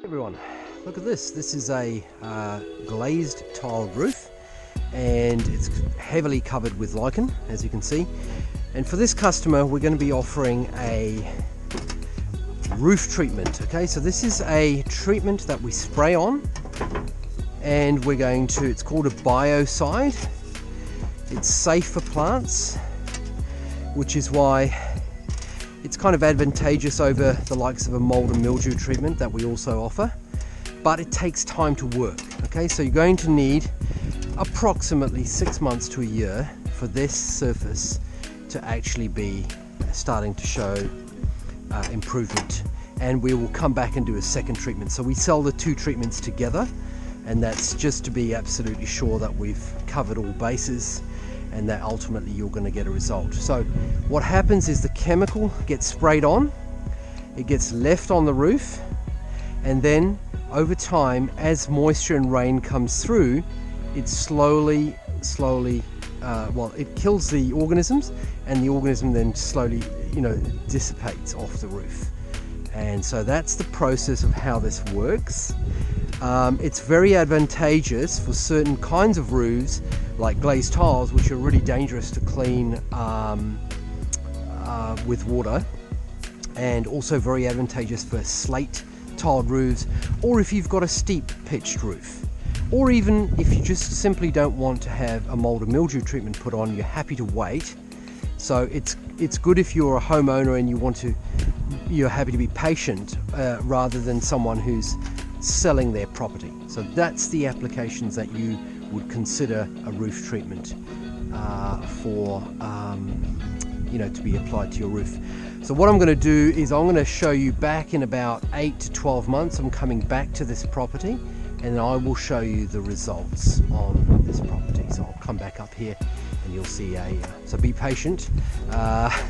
Everyone, look at this. This is a glazed tiled roof, and it's heavily covered with lichen, as you can see. And for this customer, we're going to be offering a roof treatment. Okay, so this is a treatment that we spray on, and we're going to, it's called a biocide. It's safe for plants, which is why it's kind of advantageous over the likes of a mold and mildew treatment that we also offer, but it takes time to work. Okay, so you're going to need approximately 6 months to a year for this surface to actually be starting to show improvement, and we will come back and do a second treatment. So we sell the two treatments together, and that's just to be absolutely sure that we've covered all bases and that ultimately you're going to get a result. So what happens is the chemical gets sprayed on, it gets left on the roof, and then over time, as moisture and rain comes through, it slowly it kills the organisms, and the organism then slowly dissipates off the roof. And so that's the process of how this works. It's very advantageous for certain kinds of roofs like glazed tiles, which are really dangerous to clean with water, and also very advantageous for slate tiled roofs, or if you've got a steep pitched roof, or even if you just simply don't want to have a mold and mildew treatment put on, you're happy to wait. So it's good if you're a homeowner and you're happy to be patient rather than someone who's selling their property. So that's the applications that you would consider a roof treatment for to be applied to your roof. So what I'm going to do is I'm going to show you back in about 8 to 12 months. I'm coming back to this property, and then I will show you the results on this property. So I'll come back up here and you'll see so be patient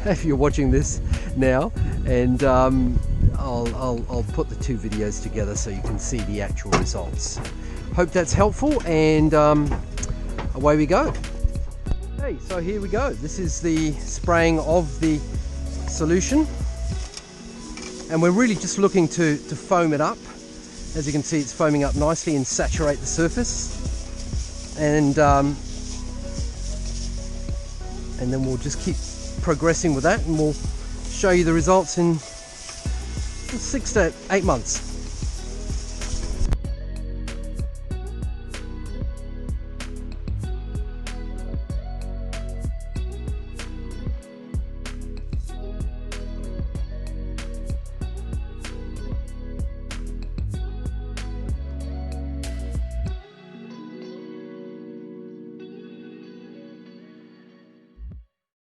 if you're watching this now, and I'll put the two videos together so you can see the actual results. Hope that's helpful, and away we go. Okay, so here we go. This is the spraying of the solution, and we're really just looking to foam it up. As you can see, it's foaming up nicely and saturate the surface, and then we'll just keep progressing with that, and we'll show you the results in 6 to 8 months.